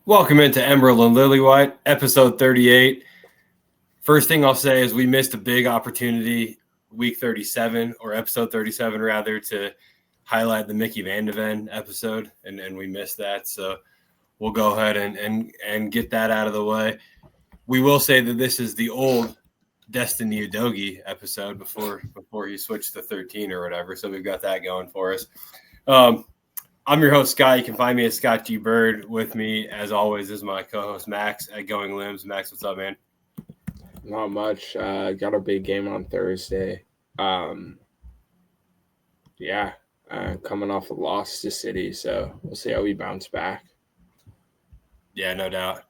Welcome into Emerald and Lilywhite, episode 38. First thing I'll say is we missed a big opportunity, week 37, or episode 37 rather, to highlight the Mickey Van de Ven episode, and we missed that. So we'll go ahead and get that out of the way. We will say that this is the old Destiny Udogi episode before he switched to 13 or whatever. So we've got that going for us. I'm your host, Scott. You can find me at Scott G. Bird. With me, as always, is my co-host, Max, at Going Limbs. Max, what's up, man? Not much. Got a big game on Thursday. Coming off a loss to City, so we'll see how we bounce back. Yeah, no doubt.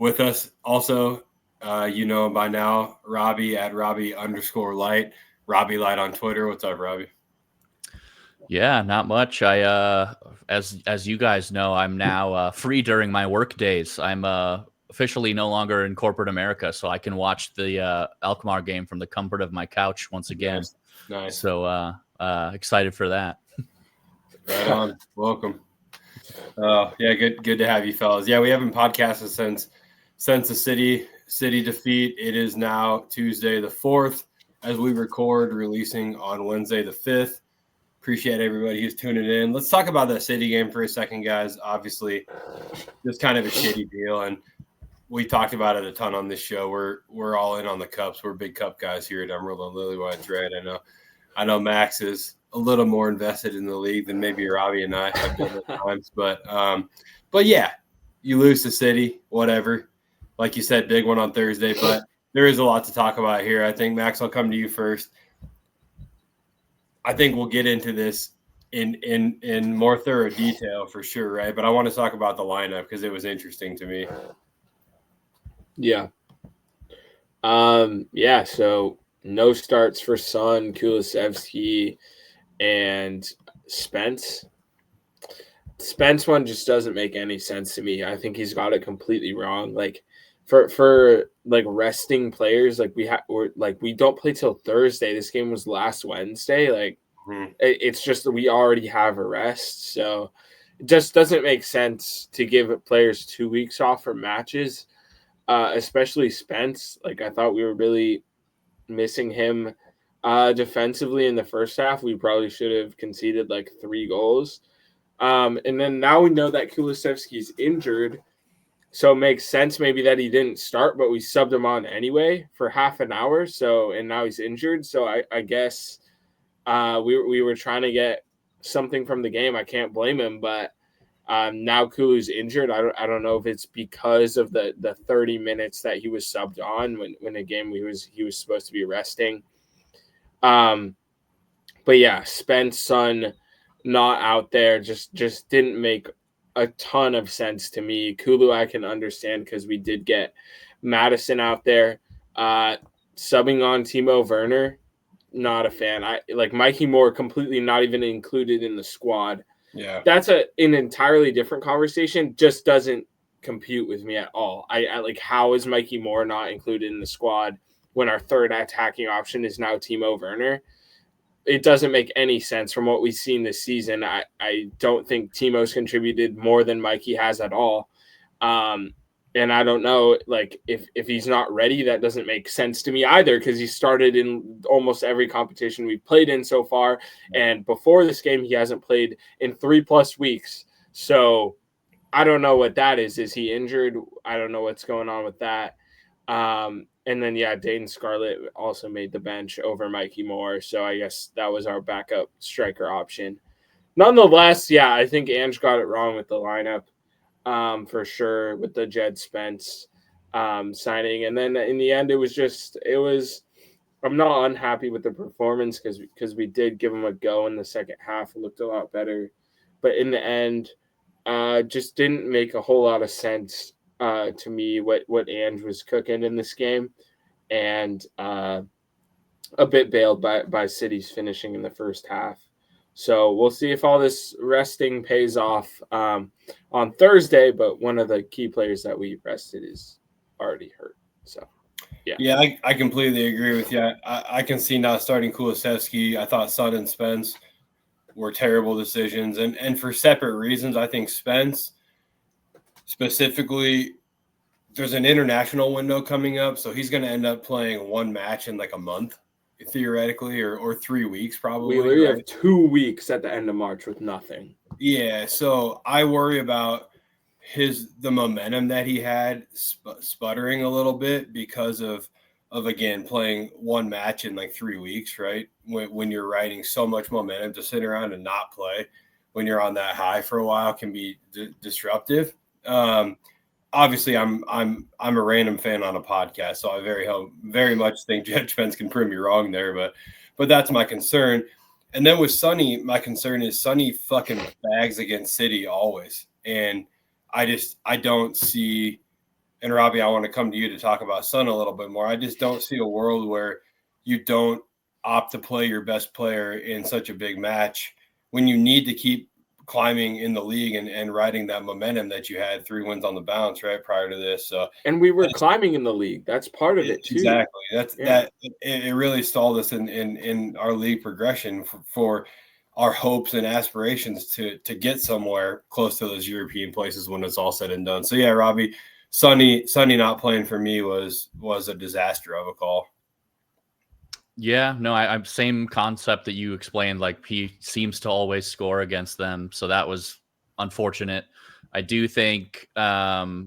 With us also, you know him by now, Robbie at Robbie_Light. Robbie Light on Twitter. What's up, Robbie? Yeah, not much. I as you guys know, I'm now free during my work days. I'm officially no longer in corporate America, so I can watch the Alkmaar game from the comfort of my couch once again. Nice. So excited for that. Right on. Welcome. Yeah, good to have you fellas. Yeah, we haven't podcasted since the city defeat. It is now Tuesday the 4th as we record, releasing on Wednesday the 5th. Appreciate everybody who's tuning in. Let's talk about the City game for a second, guys. Obviously, just kind of a shitty deal, and we talked about it a ton on this show. We're all in on the Cups. We're big Cup guys here at Emerald and Lilywhite, right? I know Max is a little more invested in the league than maybe Robbie and I have been at times, but yeah, you lose to City, whatever. Like you said, big one on Thursday, but there is a lot to talk about here. I think, Max, I'll come to you first. I think we'll get into this in more thorough detail for sure, right? But I want to talk about the lineup because it was interesting to me. Yeah. So no starts for Son, Kulusevski, and Spence. Spence one just doesn't make any sense to me. I think he's got it completely wrong. Like for like resting players, like we don't play till Thursday. This game was last Wednesday. Like it's just that we already have a rest, so it just doesn't make sense to give players 2 weeks off for matches, especially Spence. Like I thought we were really missing him defensively in the first half. We probably should have conceded like 3 goals. And then now we know that Kulusevski's injured. So it makes sense maybe that he didn't start, but we subbed him on anyway for half an hour. So, and now he's injured. So I guess we were trying to get something from the game. I can't blame him, but now Kulu's injured. I don't know if it's because of the 30 minutes that he was subbed on when a game he was supposed to be resting. But yeah, Spence, Son not out there just didn't make a ton of sense to me. Kulu I can understand because we did get Madison out there. Subbing on Timo Werner, not a fan. I like Mikey Moore completely not even included in the squad. Yeah, that's an entirely different conversation. Just doesn't compute with me at all. I like, how is Mikey Moore not included in the squad when our third attacking option is now Timo Werner? It doesn't make any sense from what we've seen this season. I don't think Timo's contributed more than Mikey has at all. And I don't know, like, if he's not ready, that doesn't make sense to me either, because he started in almost every competition we've played in so far. And before this game, he hasn't played in 3+ weeks. So I don't know what that is. Is he injured? I don't know what's going on with that. And then, yeah, Dayton Scarlett also made the bench over Mikey Moore. So I guess that was our backup striker option. Nonetheless, yeah, I think Ange got it wrong with the lineup for sure with the Jed Spence signing. And then in the end, I'm not unhappy with the performance because we did give him a go in the second half. It looked a lot better. But in the end, just didn't make a whole lot of sense to me what Ange was cooking in this game, and a bit bailed by City's finishing in the first half. So we'll see if all this resting pays off on Thursday, but one of the key players that we rested is already hurt. So yeah, I completely agree with you. I can see not starting Kulusevski. I thought Son and Spence were terrible decisions, and for separate reasons. I think Spence specifically, there's an international window coming up, so he's going to end up playing one match in like a month, theoretically, or 3 weeks probably. We literally have 2 weeks at the end of March with nothing. Yeah, so I worry about the momentum that he had sputtering a little bit because of again playing one match in like 3 weeks, right? When you're riding so much momentum, to sit around and not play when you're on that high for a while can be disruptive. Obviously, I'm a random fan on a podcast, so I very much think Jed Spence can prove me wrong there, but that's my concern. And then with Sonny, my concern is Sonny fucking bags against City always, and I don't see. And Robbie, I want to come to you to talk about Son a little bit more. I just don't see a world where you don't opt to play your best player in such a big match when you need to keep climbing in the league and riding that momentum that you had 3 wins on the bounce right prior to this. So, and we were climbing in the league. That's part of it too. Exactly. It really stalled us in our league progression for our hopes and aspirations to get somewhere close to those European places when it's all said and done. So yeah, Robbie, Sonny not playing for me was a disaster of a call. Yeah, no, I'm same concept that you explained. Like, he seems to always score against them, so that was unfortunate. I do think, a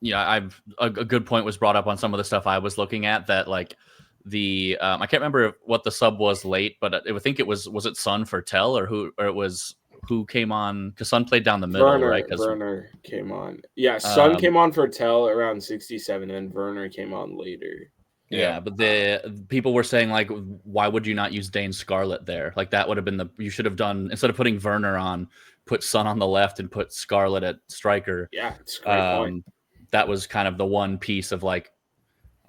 good point was brought up on some of the stuff I was looking at, that like the I can't remember what the sub was late, but I think it was it Son for Tell, or it was who came on, because Son played down the middle, right? Werner came on. Yeah, Son came on for Tell around 67, and Werner came on later. Yeah, but the people were saying, like, why would you not use Dane Scarlett there? Like, that would have been you should have done, instead of putting Werner on, put Son on the left and put Scarlett at striker. Yeah, it's a great point. That was kind of the one piece of, like,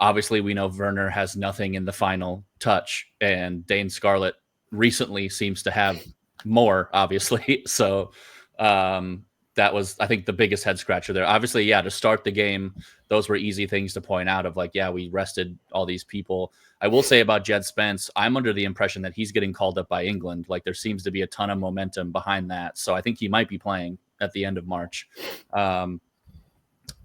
obviously we know Werner has nothing in the final touch, and Dane Scarlett recently seems to have more, obviously. So that was, I think, the biggest head scratcher there. Obviously, yeah, to start the game, those were easy things to point out of, like, yeah, we rested all these people. I will say about Jed Spence, I'm under the impression that he's getting called up by England. Like, there seems to be a ton of momentum behind that. So I think he might be playing at the end of March.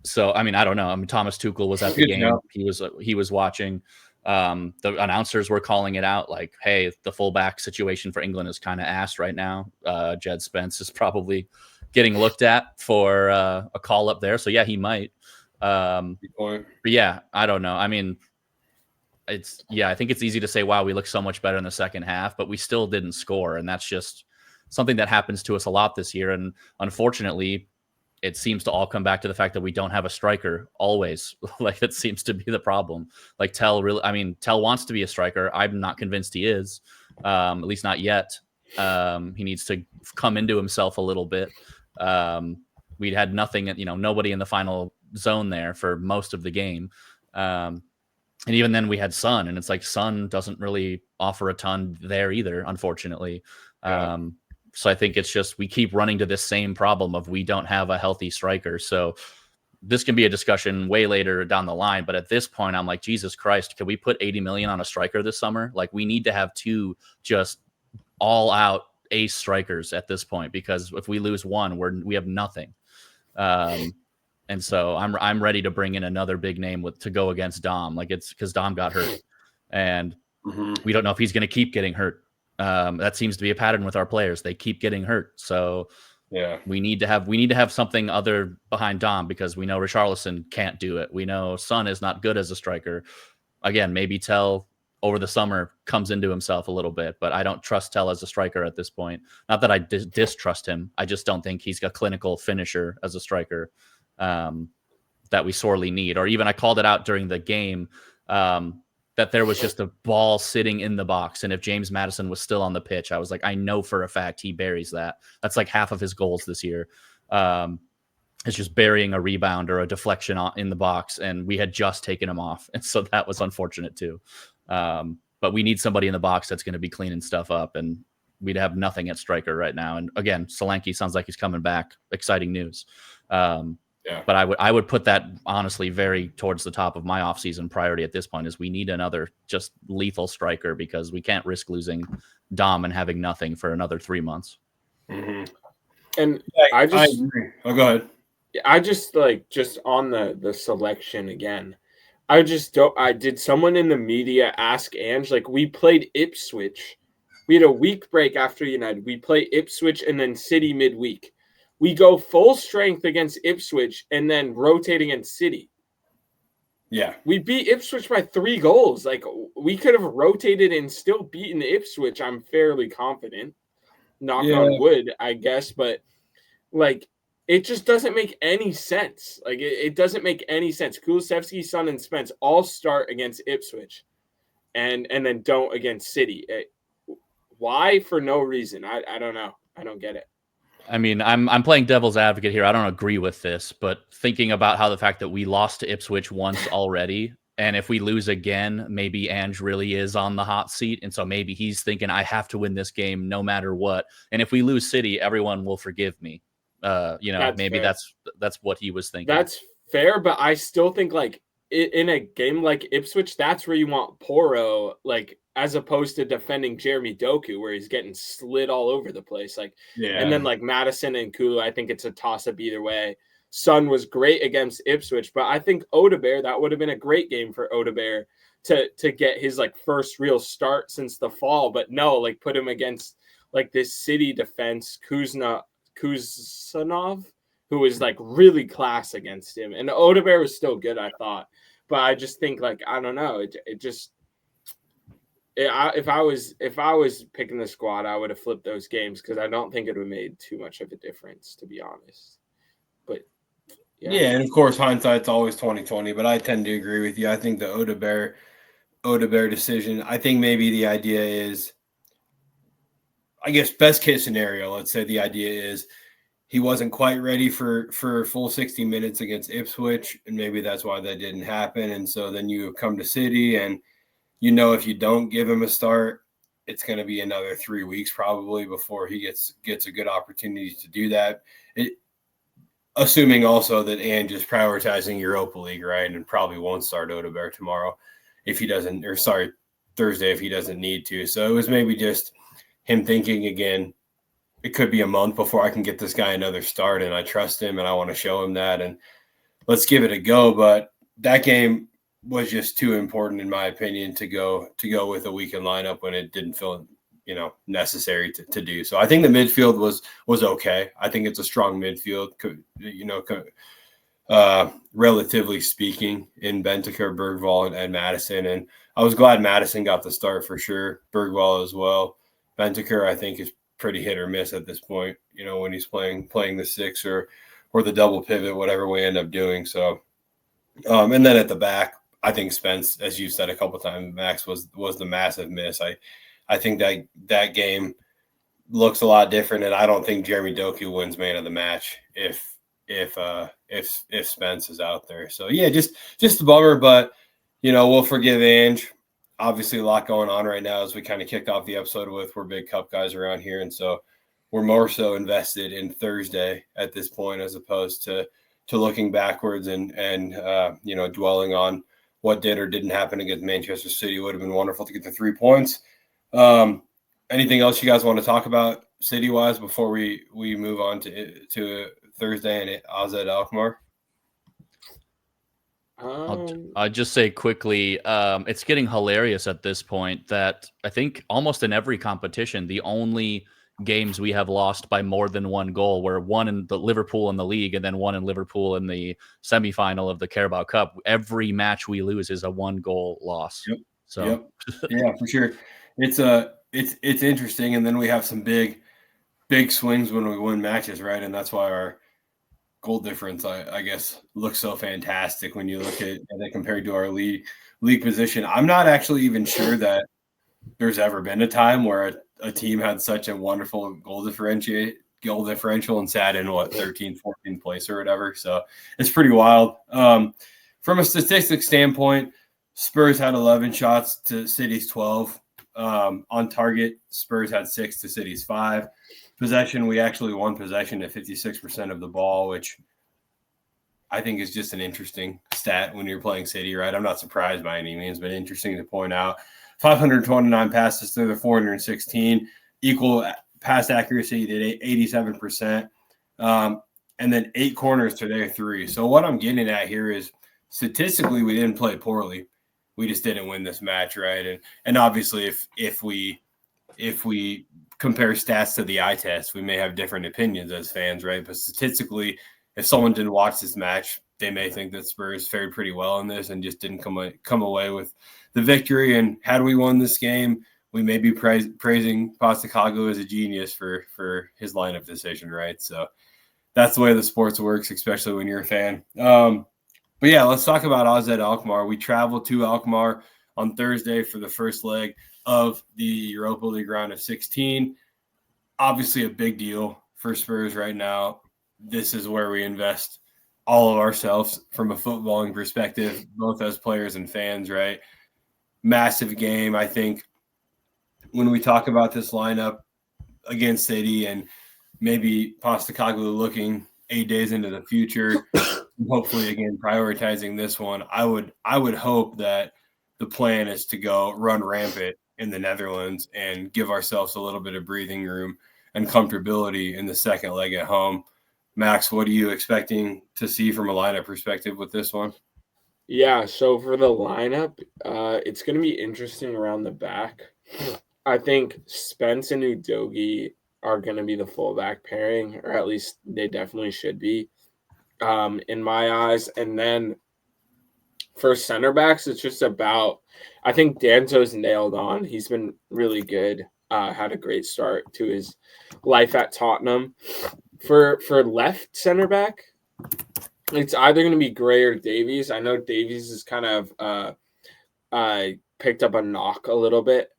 So, I mean, I don't know. I mean, Thomas Tuchel was at the game. He was watching. The announcers were calling it out, like, hey, the fullback situation for England is kind of ass right now. Jed Spence is probably getting looked at for a call up there. So yeah, he might. But yeah, I don't know. I mean, I think it's easy to say, wow, we look so much better in the second half, but we still didn't score. And that's just something that happens to us a lot this year. And unfortunately, it seems to all come back to the fact that we don't have a striker always. Like, that seems to be the problem. Like, Tell wants to be a striker. I'm not convinced he is, at least not yet. He needs to come into himself a little bit. We'd had nothing, nobody in the final zone there for most of the game. And even then we had Son, and it's like Son doesn't really offer a ton there either, unfortunately. Yeah. So I think it's just, we keep running to this same problem of we don't have a healthy striker. So this can be a discussion way later down the line. But at this point, I'm like, Jesus Christ, can we put 80 million on a striker this summer? Like, we need to have 2 just all out ace strikers at this point, because if we lose one, we have nothing. And so I'm ready to bring in another big name to go against Dom. Like, it's because Dom got hurt, and we don't know if he's going to keep getting hurt. That seems to be a pattern with our players. They keep getting hurt. So yeah, we need to have something other behind Dom, because we know Richarlison can't do it. We know Son is not good as a striker. Again, maybe Tell over the summer comes into himself a little bit, but I don't trust Tell as a striker at this point. Not that I distrust him. I just don't think he's a clinical finisher as a striker that we sorely need. Or even I called it out during the game, that there was just a ball sitting in the box. And if James Maddison was still on the pitch, I was like, I know for a fact he buries that. That's like half of his goals this year. It's just burying a rebound or a deflection in the box. And we had just taken him off. And so that was unfortunate too. But we need somebody in the box that's going to be cleaning stuff up. And we'd have nothing at striker right now. And again, Solanke sounds like he's coming back. Exciting news. Yeah. But I would put that honestly very towards the top of my offseason priority at this point, is we need another just lethal striker, because we can't risk losing Dom and having nothing for another 3 months. And I agree. Oh, go ahead. I just on the selection again. I just don't. Did someone in the media ask Ange? Like, we played Ipswich. We had a week break after United. We play Ipswich and then City midweek. We go full strength against Ipswich and then rotate against City. Yeah. We beat Ipswich by 3 goals. Like, we could have rotated and still beaten Ipswich, I'm fairly confident. Knock on wood, I guess. But, like, it just doesn't make any sense. Like, it doesn't make any sense. Kulusevski, Son, and Spence all start against Ipswich and then don't against City. Why? For no reason. I don't know. I don't get it. I mean, I'm playing devil's advocate here. I don't agree with this, but thinking about how the fact that we lost to Ipswich once already, and if we lose again, maybe Ange really is on the hot seat, and so maybe he's thinking I have to win this game no matter what. And if we lose City, everyone will forgive me. Maybe fair. that's what he was thinking. That's fair, but I still think like in a game like Ipswich, that's where you want Porro, like, as opposed to defending Jeremy Doku, where he's getting slid all over the place. Like, and then like Madison and Kulu, I think it's a toss up either way. Son was great against Ipswich, but I think Odebear, that would have been a great game for Odebear to get his like first real start since the fall. But no, like, put him against like this City defense, Kuznov, who was like really class against him. And Odebear was still good, I thought. But I just think, like, I don't know. If I was picking the squad, I would have flipped those games because I don't think it would have made too much of a difference, to be honest. But yeah, and of course hindsight's always 20/20. But I tend to agree with you. I think the Odebear decision. I think maybe the idea is, I guess, best case scenario. Let's say the idea is he wasn't quite ready for full 60 minutes against Ipswich, and maybe that's why that didn't happen. And so then you come to City, and if you don't give him a start, it's going to be another 3 weeks probably before he gets a good opportunity to do that. Assuming also that Ange is prioritizing Europa League, right, and probably won't start Odebear tomorrow Thursday if he doesn't need to. So it was maybe just him thinking again, it could be a month before I can get this guy another start, and I trust him and I want to show him that, and let's give it a go. But that game was just too important, in my opinion, to go with a weakened lineup when it didn't feel necessary to do. So I think the midfield was okay. I think it's a strong midfield, relatively speaking, in Bentancur, Bergvall, and Madison. And I was glad Madison got the start for sure. Bergvall as well. Bentancur, I think, is pretty hit or miss at this point, when he's playing the 6 or the double pivot, whatever we end up doing. So, and then at the back, I think Spence, as you said a couple of times, Max was the massive miss. I think that game looks a lot different, and I don't think Jeremy Doku wins man of the match if Spence is out there. So yeah, just a bummer, but we'll forgive Ange. Obviously, a lot going on right now as we kind of kicked off the episode with, we're big Cup guys around here, and so we're more so invested in Thursday at this point as opposed to looking backwards and dwelling on what did or didn't happen against Manchester City. It would have been wonderful to get the 3 points. Anything else you guys want to talk about city-wise before we move on to Thursday and AZ Alkmaar? I'll just say quickly, it's getting hilarious at this point that I think almost in every competition, the only games we have lost by more than 1 goal were one in the Liverpool in the league and then one in Liverpool in the semifinal of the Carabao Cup. Every match we lose is a 1-goal loss. Yep. So yep. Yeah, for sure. It's interesting, and then we have some big swings when we win matches, right? And that's why our goal difference, I guess, looks so fantastic when you look at it compared to our league position. I'm not actually even sure that there's ever been a time where a team had such a wonderful goal differential and sat in 13th, 14th place or whatever. So it's pretty wild. From a statistics standpoint, Spurs had 11 shots to City's 12. On target, Spurs had 6 to City's 5. Possession, we actually won possession at 56% of the ball, which I think is just an interesting stat when you're playing City, right? I'm not surprised by any means, but interesting to point out. 529 passes to the 416, equal pass accuracy at 87%. And and then 8 corners to their 3. So what I'm getting at here is statistically we didn't play poorly. We just didn't win this match, right? And obviously if we compare stats to the eye test, we may have different opinions as fans, right? But statistically, if someone didn't watch this match, they may think that Spurs fared pretty well in this and just didn't come away with the victory. And had we won this game, we may be praising Postecoglou as a genius for his lineup decision, right? So that's the way the sports works, especially when you're a fan. But yeah, let's talk about AZ Alkmaar. We traveled to Alkmaar on Thursday for the first leg of the Europa League round of 16. Obviously a big deal for Spurs right now. This is where we invest all of ourselves from a footballing perspective, both as players and fans, right? Massive game. I think when we talk about this lineup against City and maybe Postecoglou looking 8 days into the future, hopefully again prioritizing this one, I would hope that the plan is to go run rampant in the Netherlands and give ourselves a little bit of breathing room and comfortability in the second leg at home. Max, what are you expecting to see from a lineup perspective with this one? Yeah, so for the lineup, it's going to be interesting around the back. I think Spence and Udogie are going to be the fullback pairing, or at least they definitely should be, in my eyes. And then for center backs, it's just about – I think Danzo's nailed on. He's been really good, had a great start to his life at Tottenham. For left center back, it's either going to be Gray or Davies. I know Davies is kind of picked up a knock a little bit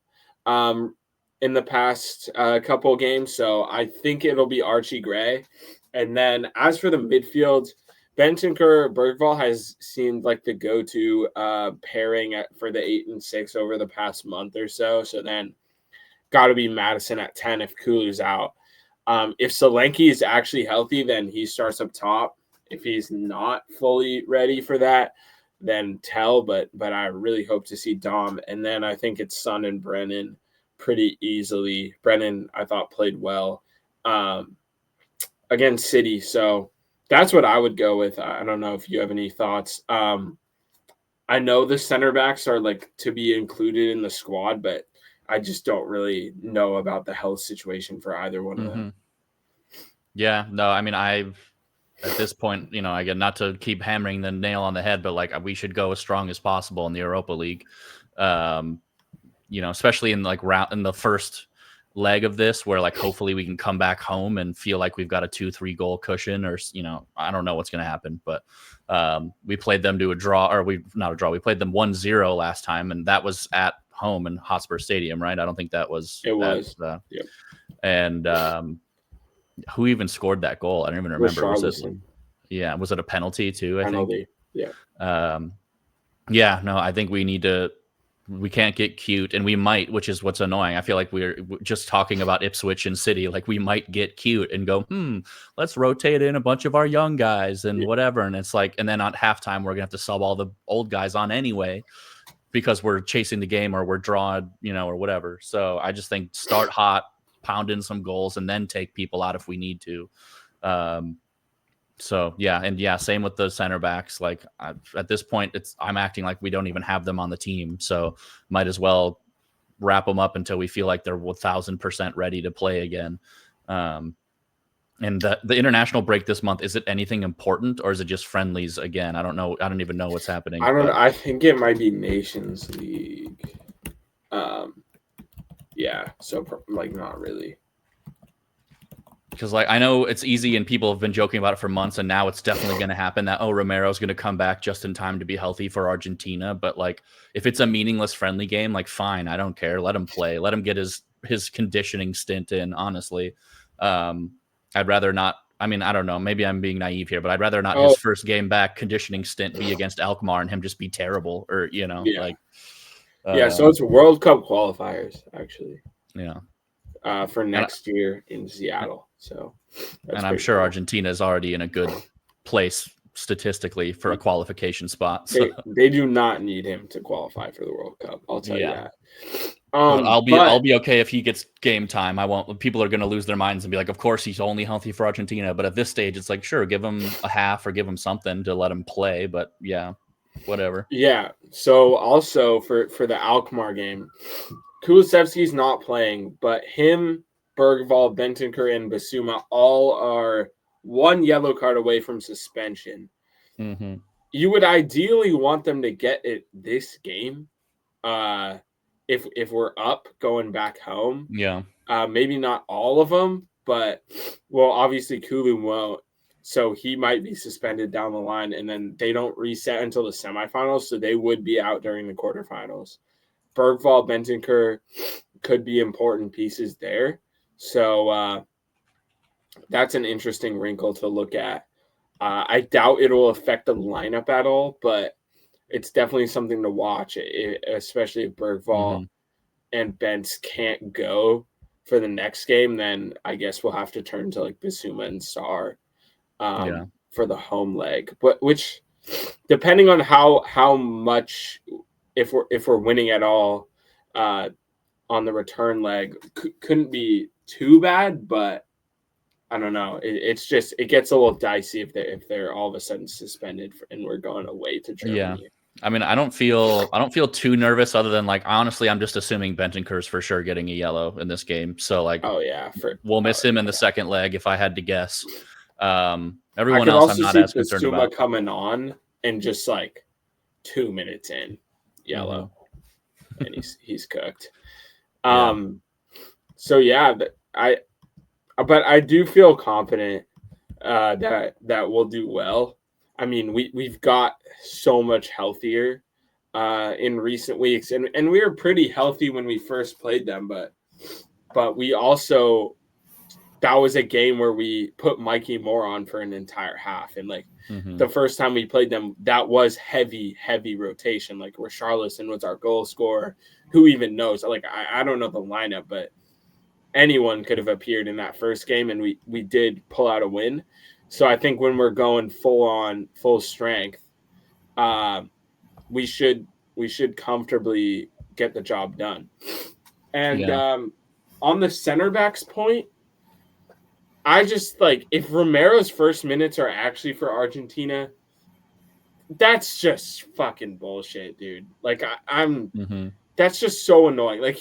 in the past couple of games, so I think it'll be Archie Gray. And then as for the midfield, Bentancur Bergvall has seemed like the go-to pairing for the 8 and 6 over the past month or so. So then got to be Madison at 10 if Kulu's out. If Solanke is actually healthy, then he starts up top. If he's not fully ready for that, then Tell. But I really hope to see Dom. And then I think it's Son and Brennan pretty easily. Brennan, I thought, played well against City. So that's what I would go with. I don't know if you have any thoughts. I know the center backs are like to be included in the squad, but I just don't really know about the health situation for either one of them. Yeah, no, I mean, at this point, again, not to keep hammering the nail on the head, but like we should go as strong as possible in the Europa League. Especially in in the first leg of this, where like hopefully we can come back home and feel like we've got a 2-3 goal cushion, or I don't know what's going to happen, but we played them to a draw, or we played them 1-0 last time, and that was at home in Hotspur Stadium, right? I don't think that was. It was. Yep. And who even scored that goal? I don't even remember. Was it a penalty too? I think. Yeah. Yeah. No, I think we can't get cute, and we might, which is what's annoying. I feel like we're just talking about Ipswich and City. Like we might get cute and go, let's rotate in a bunch of our young guys and whatever. And it's like, and then at halftime, we're going to have to sub all the old guys on anyway, because we're chasing the game or we're drawing, or whatever. So I just think start hot, pound in some goals, and then take people out if we need to. So yeah, same with the center backs. Like at this point, I'm acting like we don't even have them on the team. So might as well wrap them up until we feel like they're 1,000% ready to play again. And the international break this month, is it anything important, or is it just friendlies again? I don't know. I don't even know what's happening. I don't know. I think it might be Nations League. Yeah. So like not really. Because I know it's easy and people have been joking about it for months, and now it's definitely going to happen that, Romero's going to come back just in time to be healthy for Argentina. But like, if it's a meaningless friendly game, like fine, I don't care. Let him play. Let him get his conditioning stint in, honestly. I'd rather not. I mean, I don't know. Maybe I'm being naive here, but I'd rather not his first game back conditioning stint be against Alkmaar and him just be terrible, or so it's World Cup qualifiers actually. Yeah. For next year in Seattle. So, and I'm sure Argentina is already in a good place statistically for a qualification spot. So. They do not need him to qualify for the World Cup. I'll tell you that. But I'll be okay if he gets game time. I won't. People are going to lose their minds and be like, of course he's only healthy for Argentina. But at this stage, it's like, sure, give him a half or give him something to let him play. But yeah, whatever. Yeah. So also for the Alkmaar game, Kulusevski's not playing, but him, Bergvall, Bentancur, and Basuma all are one yellow card away from suspension. Mm-hmm. You would ideally want them to get it this game. If we're up going back home, maybe not all of them, but obviously Kulu won't, so he might be suspended down the line, and then they don't reset until the semifinals, so they would be out during the quarterfinals. Bergvall, Bentancur could be important pieces there, so that's an interesting wrinkle to look at. I doubt it will affect the lineup at all, but it's definitely something to watch, especially if Bergvall and Bentz can't go for the next game. Then I guess we'll have to turn to like Basuma and Sarr for the home leg. But which, depending on how much, if we're winning at all on the return leg, couldn't be too bad. But I don't know. It gets a little dicey if they're all of a sudden suspended and we're going away to Germany. Yeah. I mean, I don't feel too nervous, other than like, honestly, I'm just assuming Bentancur's for sure getting a yellow in this game. So like, we'll miss him in the second leg if I had to guess. Everyone else I'm not as concerned about. Coming on and just like 2 minutes in, yellow, and he's cooked. So yeah, but I do feel confident that we'll do well. I mean, we've got so much healthier in recent weeks, and we were pretty healthy when we first played them, but we also, that was a game where we put Mikey Moore on for an entire half, and like the first time we played them, that was heavy rotation. Like Richarlison was our goal scorer. Who even knows? Like I don't know the lineup, but anyone could have appeared in that first game, and we did pull out a win. So I think when we're going full strength, we should comfortably get the job done. And on the center backs point, I just like, if Romero's first minutes are actually for Argentina, that's just fucking bullshit, dude. Like that's just so annoying. Like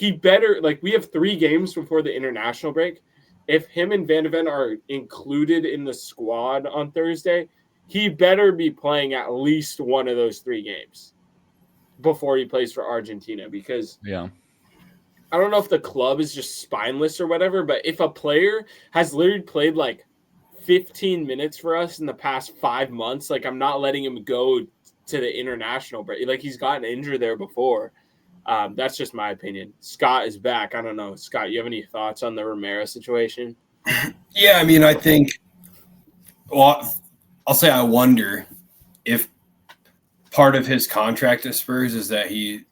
we have 3 games before the international break. If him and Van de Ven are included in the squad on Thursday, he better be playing at least one of those 3 games before he plays for Argentina, because I don't know if the club is just spineless or whatever, but if a player has literally played like 15 minutes for us in the past 5 months, like I'm not letting him go to the international break. Like he's gotten injured there before. That's just my opinion. Scott is back. I don't know. Scott, you have any thoughts on the Romero situation? Yeah, I mean, I think, well, I'll say I wonder if part of his contract at Spurs is that he,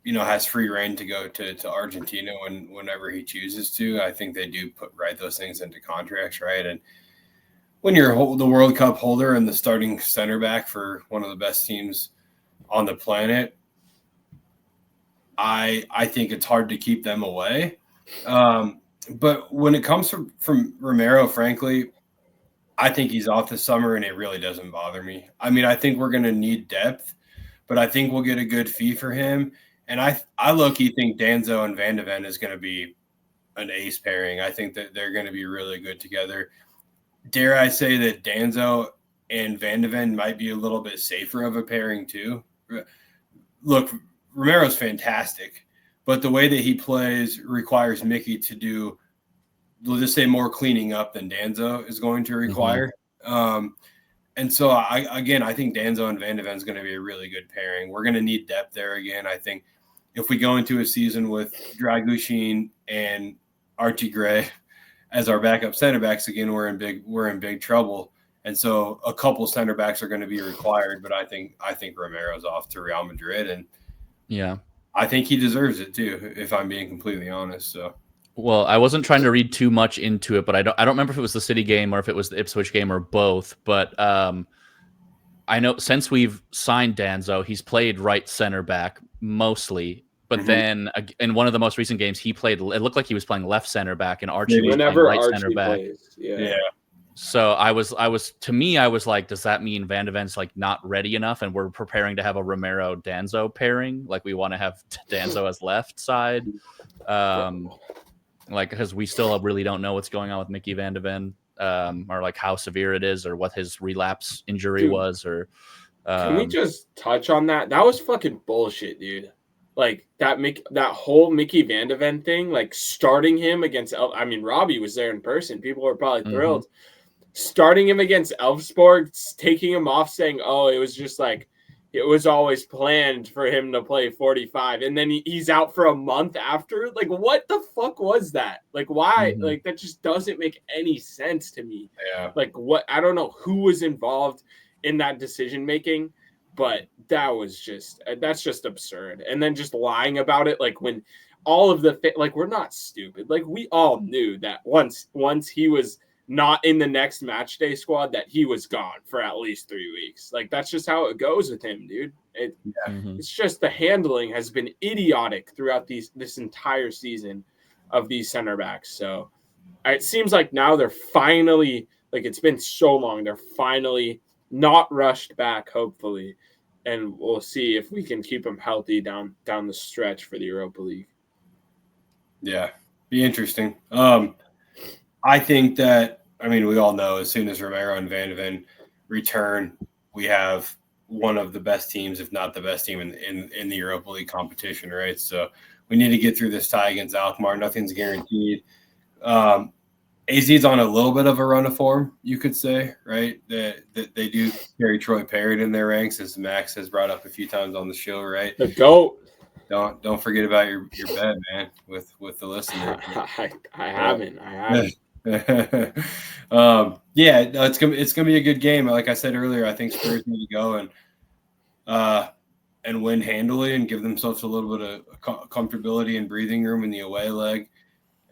has free reign to go to Argentina whenever he chooses to. I think they do write those things into contracts, right? And when you're the World Cup holder and the starting center back for one of the best teams on the planet, I think it's hard to keep them away. But when it comes from Romero, frankly, I think he's off this summer, and it really doesn't bother me. I mean, I think we're going to need depth, but I think we'll get a good fee for him. And I low-key think Danzo and Van de Ven is going to be an ace pairing. I think that they're going to be really good together. Dare I say that Danzo and Van de Ven might be a little bit safer of a pairing too. Look, Romero's fantastic, but the way that he plays requires Mickey to do, we'll just say, more cleaning up than Danzo is going to require. And so, I think Danzo and Van de Ven is going to be a really good pairing. We're going to need depth there again. I think if we go into a season with Dragushin and Archie Gray as our backup center backs again, we're in big trouble. And so a couple center backs are going to be required, but I think Romero's off to Real Madrid, and I think he deserves it too, if I'm being completely honest. So, well, I wasn't trying to read too much into it, but I don't remember if it was the City game or if it was the Ipswich game or both. But I know since we've signed Danzo, he's played right center back mostly. But then in one of the most recent games, he played. It looked like he was playing left center back, and Archie was playing Whenever right Archie center back. plays, Yeah. So I was like, does that mean Van de Ven's like not ready enough, and we're preparing to have a Romero Danzo pairing? Like we want to have Danzo as left side, like because we still really don't know what's going on with Mickey Van de Ven, or like how severe it is, or what his relapse injury was, or. Can we just touch on that? That was fucking bullshit, dude. Like that whole Mickey Van de Ven thing, like starting him against I mean, Robbie was there in person. People were probably thrilled. Starting him against Elfsborg, taking him off, saying, "Oh, it was just like it was always planned for him to play 45," and then he's out for a month after. Like, what the fuck was that? Like, why? Like, that just doesn't make any sense to me. Yeah. Like, what? I don't know who was involved in that decision making, but that's just absurd. And then just lying about it, like when all of like we're not stupid. Like we all knew that once he was not in the next match day squad, that he was gone for at least 3 weeks. Like that's just how it goes with him, dude. It's just the handling has been idiotic throughout this entire season of these center backs. So it seems like now they're finally, like it's been so long, they're finally not rushed back, hopefully, and we'll see if we can keep them healthy down the stretch for the Europa League. Yeah, be interesting. I think that, I mean, we all know as soon as Romero and Van de Ven return, we have one of the best teams, if not the best team in the Europa League competition, right? So we need to get through this tie against Alkmaar. Nothing's guaranteed. AZ's on a little bit of a run of form, you could say, right? That they do carry Troy Parrott in their ranks, as Max has brought up a few times on the show, right? The GOAT. Don't forget about your bet, man, with the listener. I haven't. Yeah, no, it's gonna be a good game. Like I said earlier, I think Spurs need to go and win handily and give themselves a little bit of comfortability and breathing room in the away leg,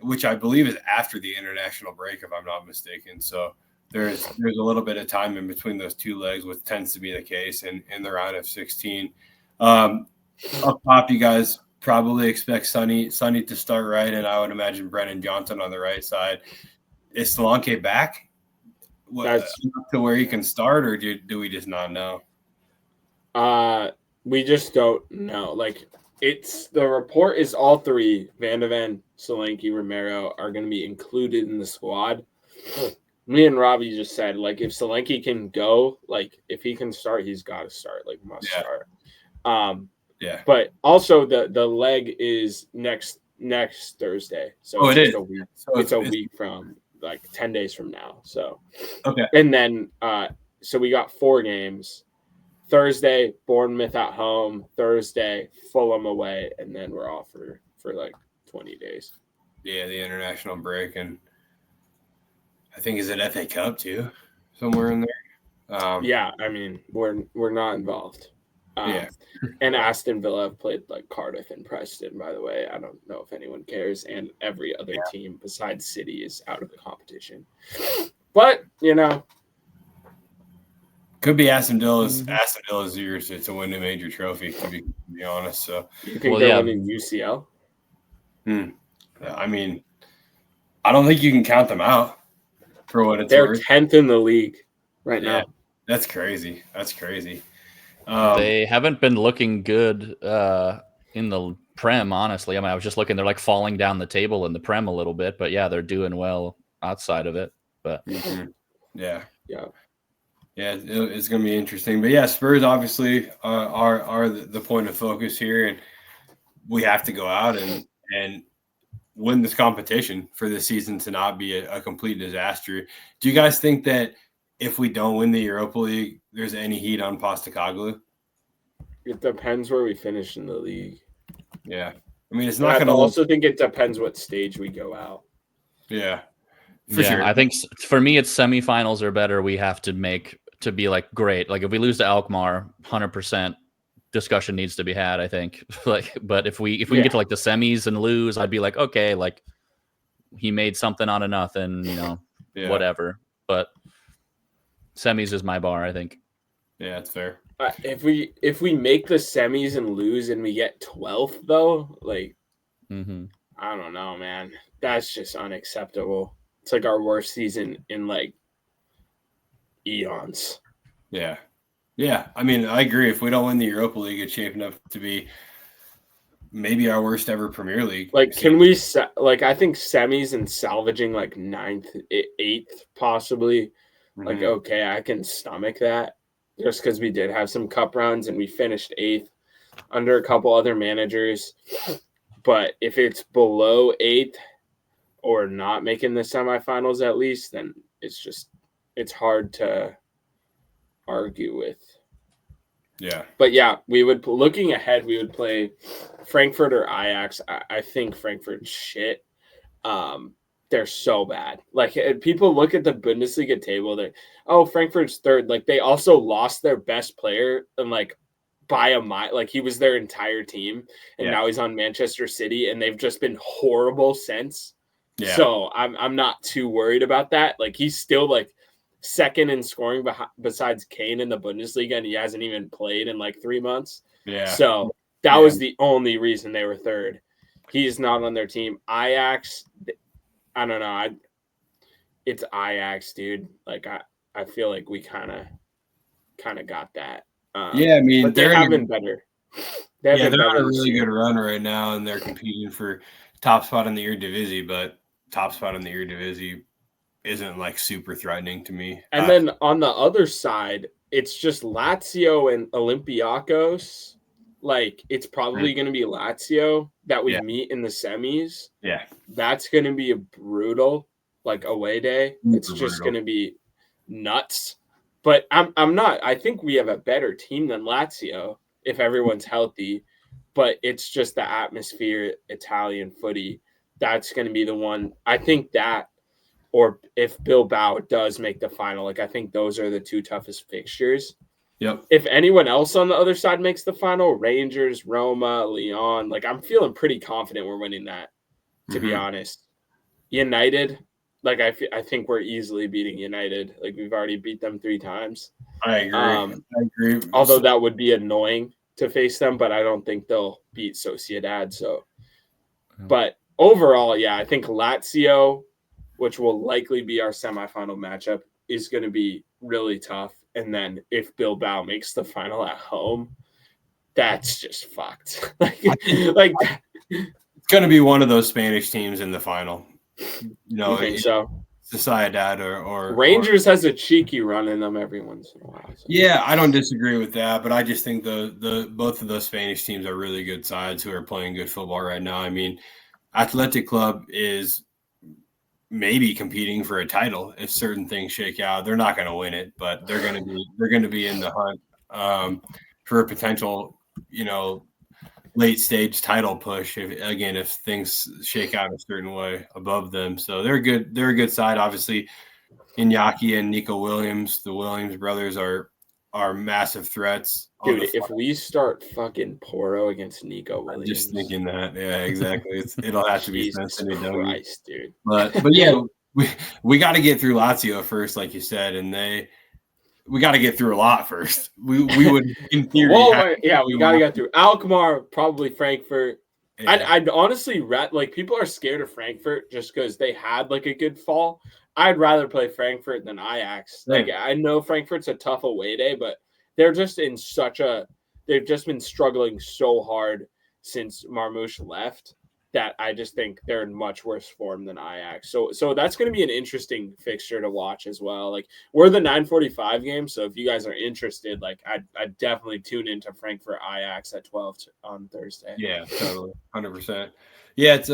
which I believe is after the international break, if I'm not mistaken. So there's a little bit of time in between those two legs, which tends to be the case in the round of 16. Up top, you guys probably expect Sonny to start right, and I would imagine Brennan Johnson on the right side. Is Solanke back to where he can start, or do we just not know? We just don't know. Like, it's the report is all three, Van de Ven, Solanke, Romero, are going to be included in the squad. Me and Robbie just said, like, if Solanke can go, like, if he can start, he's got to start, like, must start. But also the leg is next Thursday, so it's just a week. So it's a week from like 10 days from now. So okay, and then so we got 4 games. Thursday, Bournemouth at home. Thursday, Fulham away, and then we're off for like 20 days. Yeah, the international break, and I think is it FA Cup too, somewhere in there. Yeah, I mean we're not involved. And Aston Villa have played like Cardiff and Preston, by the way. I don't know if anyone cares, and every other team besides City is out of the competition. But could be Aston Villa's years to win a major trophy, to be honest. So you think they're winning UCL? I mean, I don't think you can count them out for what it's They're worth. 10th in the league right now. That's crazy. They haven't been looking good in the Prem, honestly. I mean, I was just looking; they're like falling down the table in the Prem a little bit, but yeah, they're doing well outside of it. But yeah, it's going to be interesting. But yeah, Spurs obviously are the point of focus here, and we have to go out and win this competition for this season to not be a complete disaster. Do you guys think that if we don't win the Europa League, there's any heat on Postecoglou? It depends where we finish in the league. Yeah. I mean, it's not going to. I also think it depends what stage we go out. Yeah. For sure. I think for me, it's semifinals or better. We have to make to be like great. Like if we lose to Alkmaar, 100% discussion needs to be had, I think. But if we can get to like the semis and lose, I'd be like, okay, like he made something out of nothing, whatever. But semis is my bar, I think. Yeah, that's fair. If we make the semis and lose and we get 12th though, like I don't know, man. That's just unacceptable. It's like our worst season in like eons. Yeah. Yeah. I mean, I agree. If we don't win the Europa League, it's shaping up to be maybe our worst ever Premier League. Like, can we I think semis and salvaging like 9th, 8th possibly. Like, okay, I can stomach that just because we did have some cup rounds and we finished 8th under a couple other managers. But if it's below 8th or not making the semifinals at least, then it's hard to argue with. Yeah. But yeah, looking ahead, we would play Frankfurt or Ajax. I think Frankfurt's shit. They're so bad. Like, people look at the Bundesliga table, Frankfurt's third. Like, they also lost their best player and like by a mile. Like, he was their entire team, and now he's on Manchester City, and they've just been horrible since. Yeah. So I'm not too worried about that. Like, he's still like second in scoring besides Kane in the Bundesliga, and he hasn't even played in like 3 months. Yeah. So that was the only reason they were third. He's not on their team. Ajax, I don't know. It's Ajax, dude. Like, I feel like we kind of got that. I mean, but they're having better. They're on a really good run right now, and they're competing for top spot in the Eredivisie, but top spot in the Eredivisie isn't like super threatening to me. And then on the other side, it's just Lazio and Olympiacos. Like, it's probably going to be Lazio that we meet in the semis. Yeah. That's going to be a brutal, like, away day. It's just going to be nuts. But I'm not. I think we have a better team than Lazio if everyone's healthy. But it's just the atmosphere, Italian footy. That's going to be the one. I think that, or if Bilbao does make the final, like, I think those are the two toughest fixtures. Yep. If anyone else on the other side makes the final, Rangers, Roma, Lyon, like, I'm feeling pretty confident we're winning that, to be honest. United, like, I think we're easily beating United. Like, we've already beat them 3 times. I agree. Although that would be annoying to face them, but I don't think they'll beat Sociedad. So, but overall, yeah, I think Lazio, which will likely be our semifinal matchup, is going to be really tough. And then if Bilbao makes the final at home, that's just fucked. like it's going to be one of those Spanish teams in the final. You think so? Sociedad or Rangers has a cheeky run in them every once in a while. So. Yeah, I don't disagree with that, but I just think the both of those Spanish teams are really good sides who are playing good football right now. I mean, Athletic Club is maybe competing for a title if certain things shake out. They're not going to win it, but they're going to be in the hunt for a potential, late stage title push if things shake out a certain way above them. So they're good. They're a good side. Obviously, Iñaki and Nico Williams, the Williams brothers are massive threats. Dude, if we start fucking Porro against Nico Williams. I'm just thinking that. Yeah, exactly. It'll have to be Jesus Christ, dude. But yeah, we got to get through Lazio first, like you said, and we got to get through a lot first. We would, in theory. We got to get through Alkmaar, probably Frankfurt. Yeah. I'd honestly people are scared of Frankfurt just because they had like a good fall. I'd rather play Frankfurt than Ajax. Like, I know Frankfurt's a tough away day, but they're just in they've just been struggling so hard since Marmoush left that I just think they're in much worse form than Ajax. So that's going to be an interesting fixture to watch as well. Like, we're the 9:45 game, so if you guys are interested, like, I'd definitely tune into Frankfurt Ajax at 12 on Thursday. Yeah, totally, 100%. Yeah, it's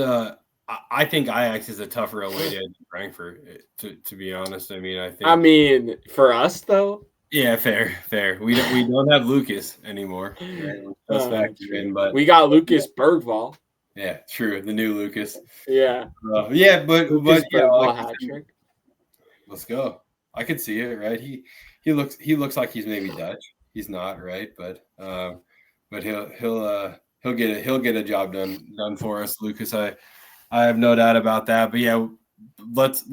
I think Ajax is a tougher away day than Frankfurt. To be honest, I mean, for us though. Yeah, fair. We don't have Lucas anymore. Right? But we got Lucas Bergvall. Yeah, true. The new Lucas. Yeah. But hat trick. Let's go. I could see it, right? He looks like he's maybe Dutch. He's not, right? But he'll get a job done for us, Lucas. I have no doubt about that. But yeah, let's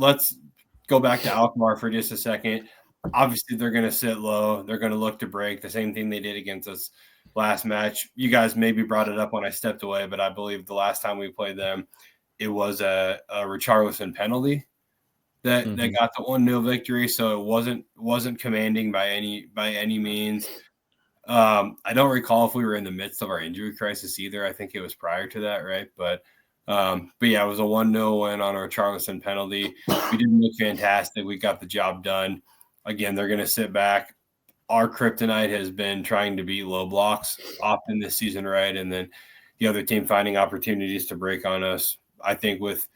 go back to Alkmaar for just a second. obviously they're going to sit low. They're going to look to break the same thing they did against us last match. You guys maybe brought it up when I stepped away, but I believe the last time we played them, it was a Richarlison penalty that got the 1-0 victory. So it wasn't commanding by any means. I don't recall if we were in the midst of our injury crisis either. I think it was prior to that, right? But yeah, it was a 1-0 win on our Richarlison penalty. We didn't look fantastic. We got the job done. Again, they're going to sit back. Our kryptonite has been trying to beat low blocks often this season, right? And then the other team finding opportunities to break on us. I think with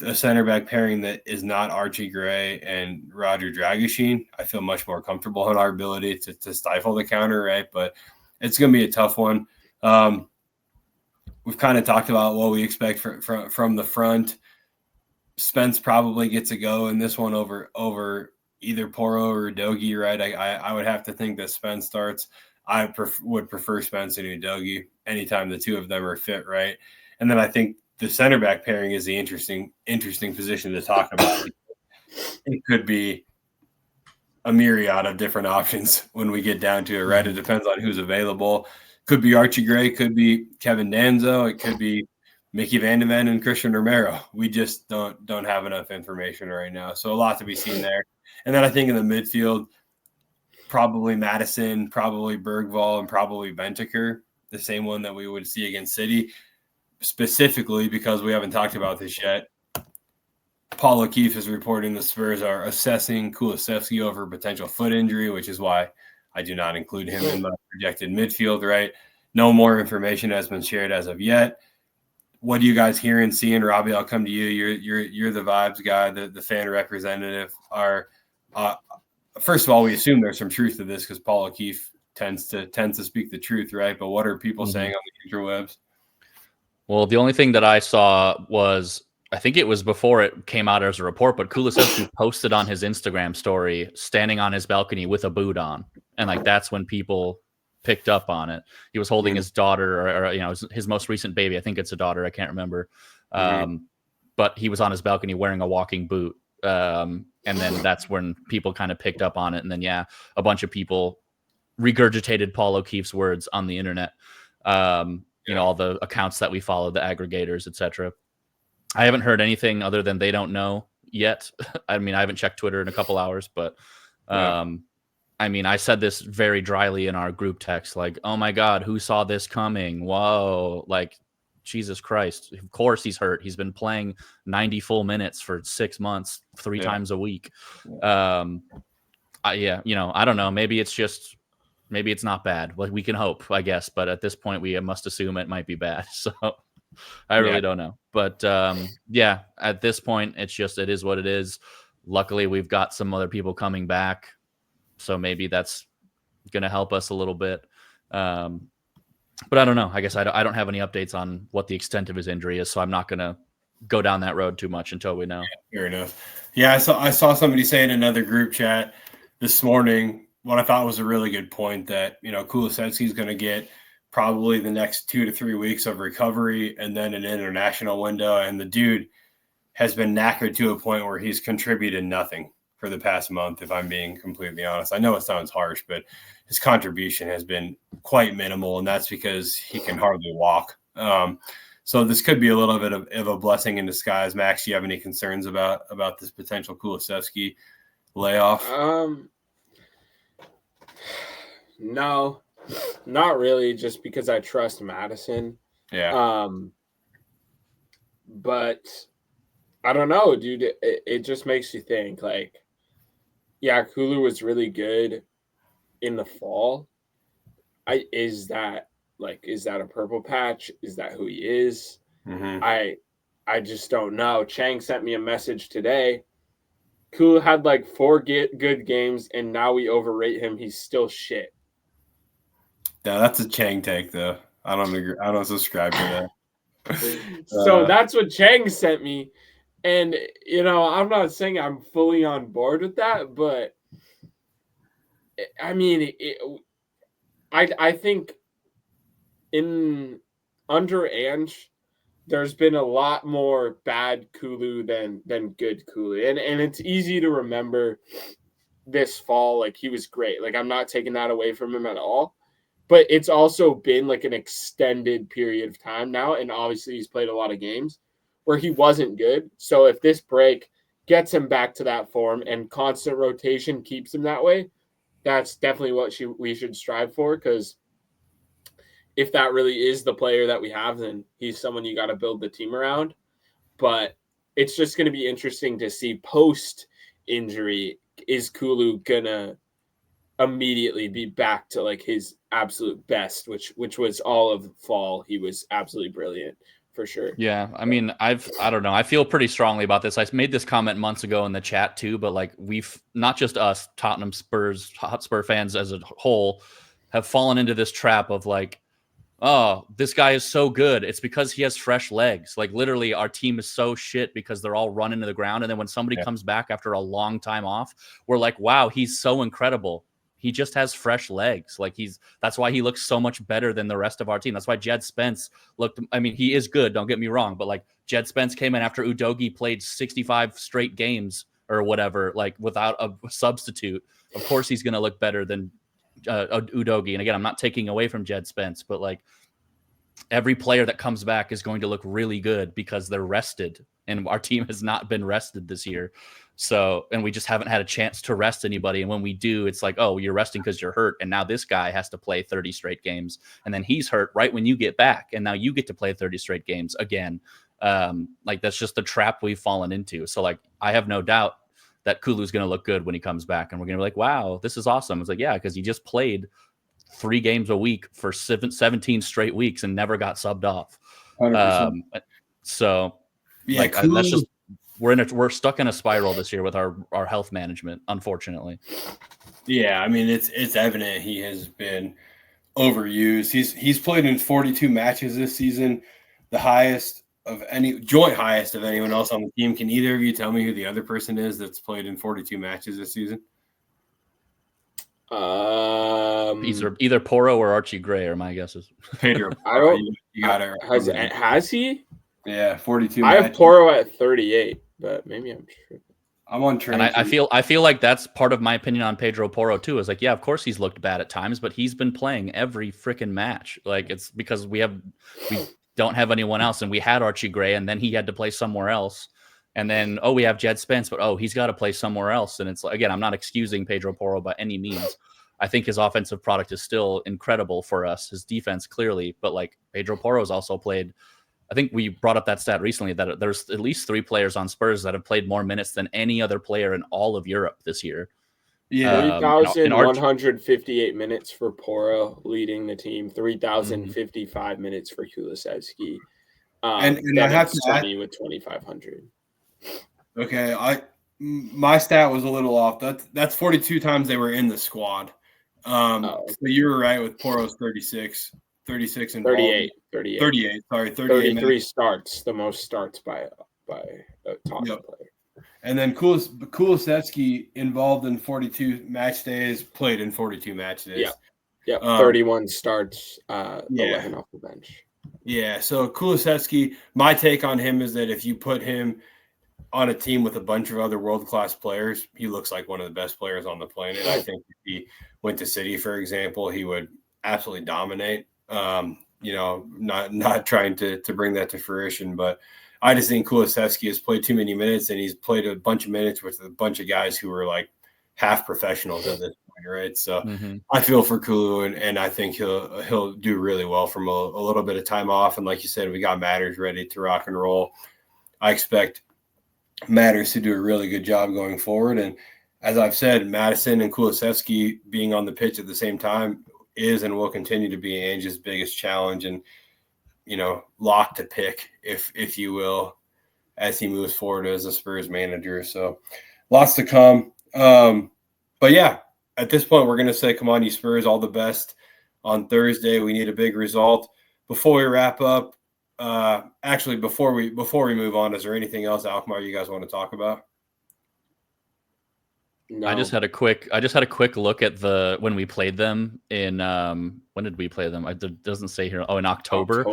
a center back pairing that is not Archie Gray and Roger Dragoshin, I feel much more comfortable in our ability to stifle the counter, right? But it's going to be a tough one. We've kind of talked about what we expect from the front. Spence probably gets a go in this one over either Poro or Udogie, right? I would have to think that Spence starts. I would prefer Spence and Udogie anytime the two of them are fit, right? And then I think the center back pairing is the interesting position to talk about. It could be a myriad of different options when we get down to it, right? It depends on who's available. Could be Archie Gray, could be Kevin Danzo, it could be Mickey Van de Ven and Christian Romero. We just don't have enough information right now. So a lot to be seen there. And then I think in the midfield, probably Madison, probably Bergvall, and probably Bentaker, the same one that we would see against City, specifically because we haven't talked about this yet. Paul O'Keefe is reporting the Spurs are assessing Kulusevski over potential foot injury, which is why I do not include him in my projected midfield, right? No more information has been shared as of yet. What do you guys hear and see? And Robbie, I'll come to you. You're the vibes guy, the fan representative. First of all, we assume there's some truth to this because Paul O'Keefe tends to speak the truth, right? But what are people saying on the interwebs? Well, the only thing that I saw was, I think it was before it came out as a report, but Kulusevski posted on his Instagram story standing on his balcony with a boot on, and like that's when people picked up on it. He was holding his daughter, or his most recent baby. I think it's a daughter. I can't remember. But he was on his balcony wearing a walking boot. And then that's when people kind of picked up on it. And then, a bunch of people regurgitated Paul O'Keefe's words on the internet. All the accounts that we follow, the aggregators, etc. I haven't heard anything other than they don't know yet. I mean, I haven't checked Twitter in a couple hours, but I mean, I said this very dryly in our group text, like, oh my God, who saw this coming? Whoa, like, Jesus Christ. Of course he's hurt. He's been playing 90 full minutes for 6 months, 3 times a week. I don't know. Maybe it's not bad. Like, we can hope, I guess. But at this point, we must assume it might be bad. So I really don't know. But at this point, it is what it is. Luckily, we've got some other people coming back. So maybe that's going to help us a little bit. But I don't know. I guess I don't have any updates on what the extent of his injury is. So I'm not going to go down that road too much until we know. Fair enough. Yeah, I saw somebody say in another group chat this morning what I thought was a really good point, that, Kulusevski is going to get probably the next 2 to 3 weeks of recovery and then an international window. And the dude has been knackered to a point where he's contributed nothing for the past month, if I'm being completely honest. I know it sounds harsh, but his contribution has been quite minimal, and that's because he can hardly walk. So this could be a little bit of a blessing in disguise. Max, do you have any concerns about this potential Kulusevski layoff? No, not really, just because I trust Madison. Yeah. But I don't know, dude. It just makes you think, like, Kulu was really good in the fall. Is that a purple patch? Is that who he is? I just don't know. Chang sent me a message today. Kulu had like 4 good games, and now we overrate him. He's still shit. Yeah, that's a Chang take, though. I don't agree. I don't subscribe to that. So that's what Chang sent me. And, I'm not saying I'm fully on board with that, but I mean, I think under Ange, there's been a lot more bad Kulu than good Kulu. And it's easy to remember this fall, like he was great. Like I'm not taking that away from him at all. But it's also been like an extended period of time now. And obviously he's played a lot of games where he wasn't good. So if this break gets him back to that form and constant rotation keeps him that way, that's definitely what we should strive for. Because if that really is the player that we have, then he's someone you got to build the team around. But it's just going to be interesting to see post injury, is Kulu going to immediately be back to like his absolute best, which was all of fall. He was absolutely brilliant for sure. Yeah, I mean, I don't know. I feel pretty strongly about this. I made this comment months ago in the chat too, but like we've not just us, Tottenham Hotspur fans as a whole, have fallen into this trap of like, oh, this guy is so good. It's because he has fresh legs. Like literally our team is so shit because they're all running to the ground. And then when somebody comes back after a long time off, we're like, wow, he's so incredible. He just has fresh legs. Like that's why he looks so much better than the rest of our team. That's why Jed Spence looked, I mean, he is good. Don't get me wrong. But like Jed Spence came in after Udogie played 65 straight games or whatever, like without a substitute. Of course he's going to look better than Udogie. And again, I'm not taking away from Jed Spence, but like every player that comes back is going to look really good because they're rested, and our team has not been rested this year. So, and we just haven't had a chance to rest anybody. And when we do, it's like, oh, you're resting because you're hurt. And now this guy has to play 30 straight games. And then he's hurt right when you get back. And now you get to play 30 straight games again. Like that's just the trap we've fallen into. So like, I have no doubt that Kulu's going to look good when he comes back. And we're going to be like, wow, this is awesome. It's like, yeah, because he just played 3 games a week for 17 straight weeks and never got subbed off. 100%. So yeah, like that's just, we're stuck in a spiral this year with our health management, unfortunately. Yeah, I mean it's evident he has been overused. He's played in 42 matches this season, the highest of any joint highest of anyone else on the team. Can either of you tell me who the other person is that's played in 42 matches this season? Either Porro or Archie Gray are my guesses. Pedro. I don't. You got it. Has he? Yeah, 42. I have Porro at 38, but maybe I'm sure. I'm on train. And I feel like that's part of my opinion on Pedro Porro too. Is like, yeah, of course he's looked bad at times, but he's been playing every freaking match. Like it's because we don't have anyone else, and we had Archie Gray, and then he had to play somewhere else. And then, we have Jed Spence, but he's got to play somewhere else. And it's like, again, I'm not excusing Pedro Porro by any means. I think his offensive product is still incredible for us. His defense clearly, but like Pedro Porro's also played. I think we brought up that stat recently that there's at least 3 players on Spurs that have played more minutes than any other player in all of Europe this year. Yeah, 3,158 minutes for Porro leading the team. 3,055 minutes for Kulusevski. And I have to add with 2,500. Okay, my stat was a little off. That's 42 times they were in the squad. So you were right with Porro's 36 and 38. Sorry, 33 starts, the most starts by a top player. And then Kulusevski involved in 42 match days, played in 42 match days. Yeah. 31 starts, 11 off the bench. Yeah, so Kulusevski, my take on him is that if you put him on a team with a bunch of other world-class players, he looks like one of the best players on the planet. I think if he went to City, for example, he would absolutely dominate. Not trying to bring that to fruition, but I just think Kulusevski has played too many minutes, and he's played a bunch of minutes with a bunch of guys who are like half professionals at this point, right? So I feel for Kulu, and I think he'll do really well from a little bit of time off. And like you said, we got Matters ready to rock and roll. I expect Matters to do a really good job going forward. And as I've said, Madison and Kulusevski being on the pitch at the same time is and will continue to be Ange's biggest challenge and, lock to pick, if you will, as he moves forward as a Spurs manager. So lots to come. But yeah, at this point, we're going to say, come on, you Spurs, all the best on Thursday. We need a big result. Before we wrap up, before we move on, is there anything else, Alkmaar, you guys want to talk about? No. I just had a quick look at when we played them in when did we play them? It doesn't say here. Oh, in October.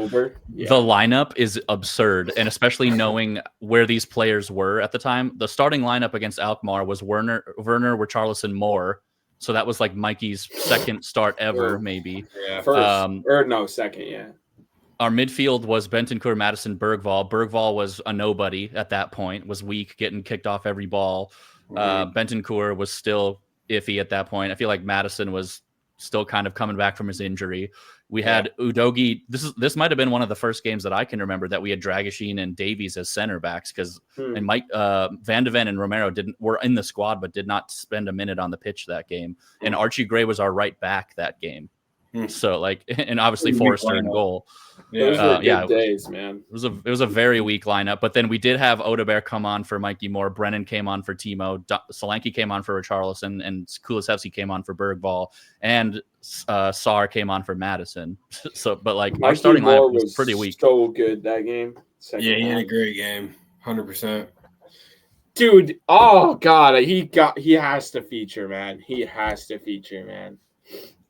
Yeah. The lineup is absurd, and especially knowing where these players were at the time. The starting lineup against Alkmaar was Werner, Richarlison, Moore. So that was like Mikey's second start ever, maybe. Yeah. First, second, yeah. Our midfield was Bentancur, Madison, Bergvall. Bergvall was a nobody at that point, was weak, getting kicked off every ball. Bentancur was still iffy at that point. I feel like Madison was still kind of coming back from his injury. We had Udogie. This might have been one of the first games that I can remember that we had Dragoshin and Davies as center backs because and Mike Van de Ven and Romero were in the squad but did not spend a minute on the pitch that game. And Archie Gray was our right back that game. So and obviously Forrester in goal. Those were good days, man. It was a very weak lineup, but then we did have Odeberg come on for Mikey Moore, Brennan came on for Timo, Solanke came on for Richarlison, and Kulusevski came on for Bergvall, and Sarr came on for Madison. So, but like Mikey our starting Moore lineup was pretty weak. So good that game. He had a great game, 100%. Dude, oh god, he has to feature, man.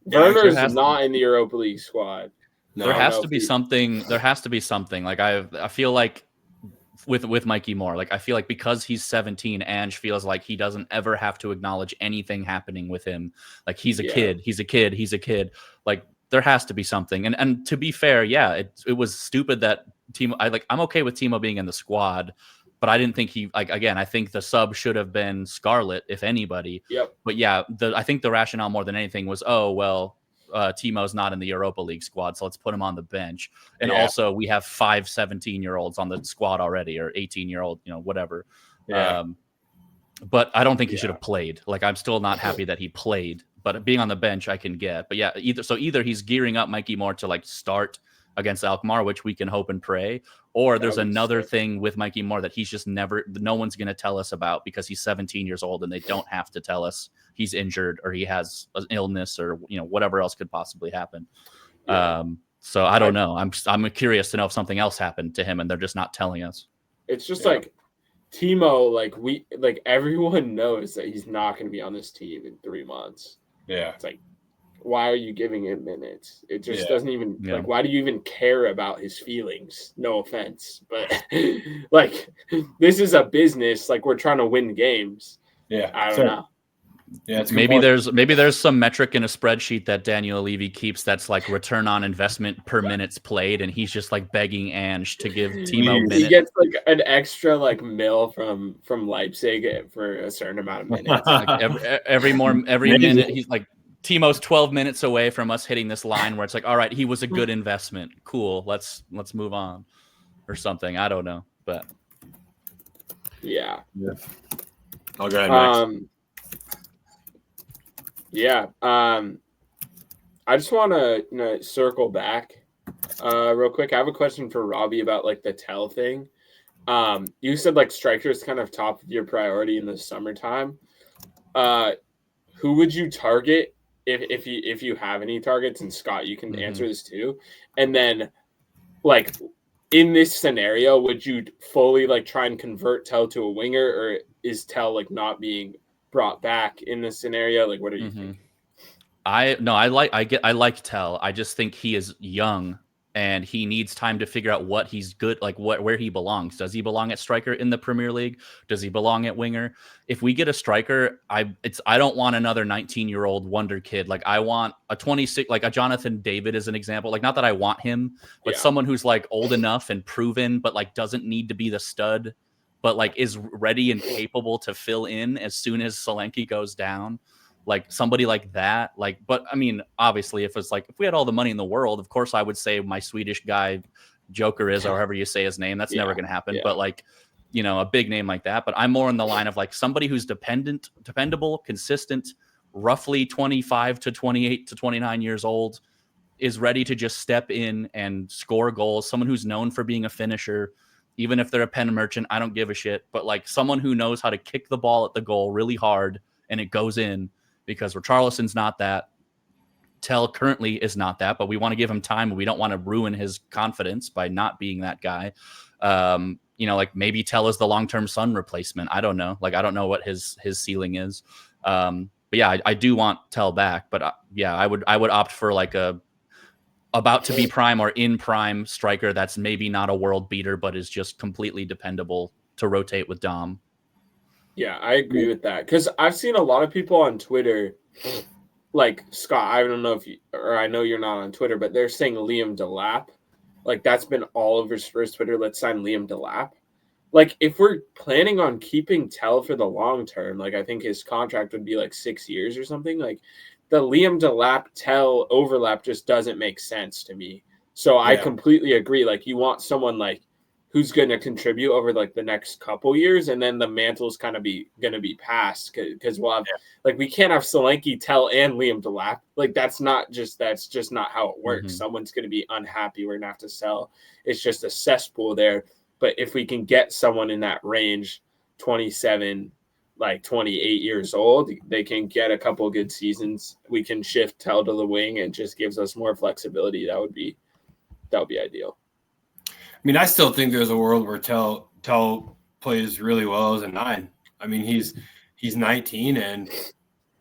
Werner's not in the Europa League squad. No, there has to be something. There has to be something. Like I feel like with Mikey Moore, like I feel like because he's 17, Ange feels like he doesn't ever have to acknowledge anything happening with him. Like he's a kid. He's a kid. Like there has to be something. And to be fair, it was stupid that Timo. I'm okay with Timo being in the squad, but I didn't think I think the sub should have been Scarlett, if anybody. Yep. But I think the rationale more than anything was, Timo's not in the Europa League squad, so let's put him on the bench. And also we have 5 17-year-olds on the squad already, or 18-year-old, whatever. Yeah. But I don't think he should have played. Like, I'm still not happy that he played, but being on the bench I can get. But either he's gearing up Mikey Moore to like start against Alkmaar, which we can hope and pray, or there's another thing with Mikey Moore that he's just no one's going to tell us about because he's 17 years old and they don't have to tell us he's injured or he has an illness or whatever else could possibly happen. So I don't know. I'm curious to know if something else happened to him and they're just not telling us. It's just like Timo, everyone knows that he's not going to be on this team in 3 months. Yeah. It's like, why are you giving him minutes? It just doesn't even why do you even care about his feelings? No offense, but this is a business. Like, we're trying to win games. Yeah. I don't know. Yeah, maybe there's some metric in a spreadsheet that Daniel Levy keeps that's like return on investment per minutes played, and he's just like begging Ange to give Timo minutes. He gets like an extra mil from Leipzig for a certain amount of minutes. every minute he's like, Timo's 12 minutes away from us hitting this line where it's like, all right, he was a good investment. Cool, let's move on or something. I don't know, but yeah. I'll go ahead next. I just want to circle back real quick. I have a question for Robbie about the Tell thing. You said striker is kind of top of your priority in the summertime. Who would you target if you have any targets? And Scott, you can answer this too. And then in this scenario, would you fully try and convert Tell to a winger, or is Tell not being brought back in this scenario? What are you thinking? I like Tell. I just think he is young and he needs time to figure out what he's good, where he belongs. Does he belong at striker in the Premier League? Does he belong at winger? If we get a striker, I don't want another 19-year-old wonder kid. I want a 26, a Jonathan David as an example. Not that I want him, but someone who's old enough and proven, but doesn't need to be the stud, but is ready and capable to fill in as soon as Solanke goes down. Somebody like that. But I mean, obviously, if it's if we had all the money in the world, of course I would say my Swedish guy Joker is, or however you say his name. That's never going to happen. Yeah. But a big name like that. But I'm more in the line of somebody who's dependable, consistent, roughly 25 to 28 to 29 years old, is ready to just step in and score goals. Someone who's known for being a finisher. Even if they're a pen merchant, I don't give a shit. But someone who knows how to kick the ball at the goal really hard and it goes in, because Richarlison's not that. Tell currently is not that, but we want to give him time. We don't want to ruin his confidence by not being that guy. Maybe Tell is the long-term Son replacement. I don't know. I don't know what his ceiling is. But yeah, I do want Tell back. But yeah, I would opt for like a about to be prime or in prime striker that's maybe not a world beater, but is just completely dependable to rotate with Dom. Yeah, I agree with that. Because I've seen a lot of people on Twitter, like Scott, I don't know if you, or I know you're not on Twitter, but they're saying Liam Delap. Like, that's been all over Spurs Twitter. Let's sign Liam Delap. Like, if we're planning on keeping Tell for the long term, like, I think his contract would be like 6 years or something. Like, the Liam Delap Tell overlap just doesn't make sense to me. So I completely agree. Like, you want someone like who's going to contribute over like the next couple years, and then the mantle's kind of going to be passed because we'll have like we can't have Solanke, Tell, and Liam Delap. Like that's just not how it works. Someone's going to be unhappy. We're going to have to sell. It's just a cesspool there. But if we can get someone in that range, 27, like 28 years old, they can get a couple of good seasons. We can shift Tell to the wing. It just gives us more flexibility. That would be ideal. I mean, I still think there's a world where Tell plays really well as a 9. I mean, he's 19 and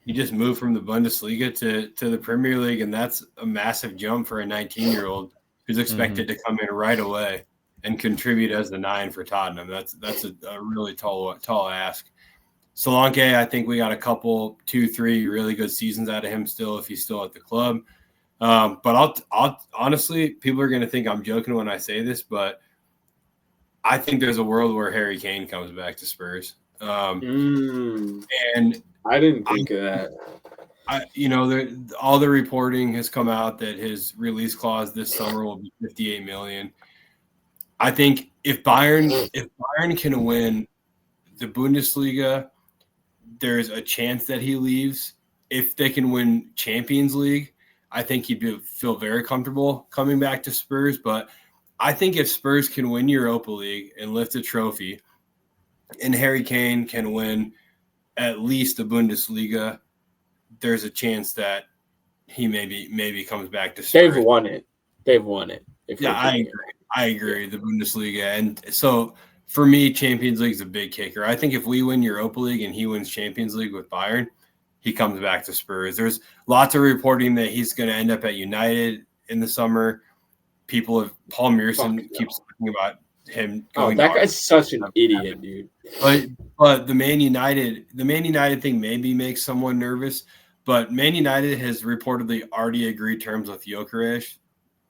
he just moved from the Bundesliga to the Premier League, and that's a massive jump for a 19-year-old who's expected to come in right away and contribute as the 9 for Tottenham. That's a really tall ask. Solanke, I think we got a couple, 2-3 really good seasons out of him still if he's still at the club. But I'll honestly, people are going to think I'm joking when I say this, but I think there's a world where Harry Kane comes back to Spurs. And I didn't think of that. All the reporting has come out that his release clause this summer will be $58 million. I think if Bayern can win the Bundesliga, there's a chance that he leaves. If they can win Champions League, I think he'd feel very comfortable coming back to Spurs. But I think if Spurs can win Europa League and lift a trophy, and Harry Kane can win at least the Bundesliga, there's a chance that he maybe comes back to Spurs. They've won it. I agree. The Bundesliga. And so for me, Champions League is a big kicker. I think if we win Europa League and he wins Champions League with Bayern, he comes back to Spurs. There's lots of reporting that he's going to end up at United in the summer. Paul Mearson keeps talking about him going. That guy's such an idiot, dude. But the Man United thing maybe makes someone nervous. But Man United has reportedly already agreed terms with Gyökeres.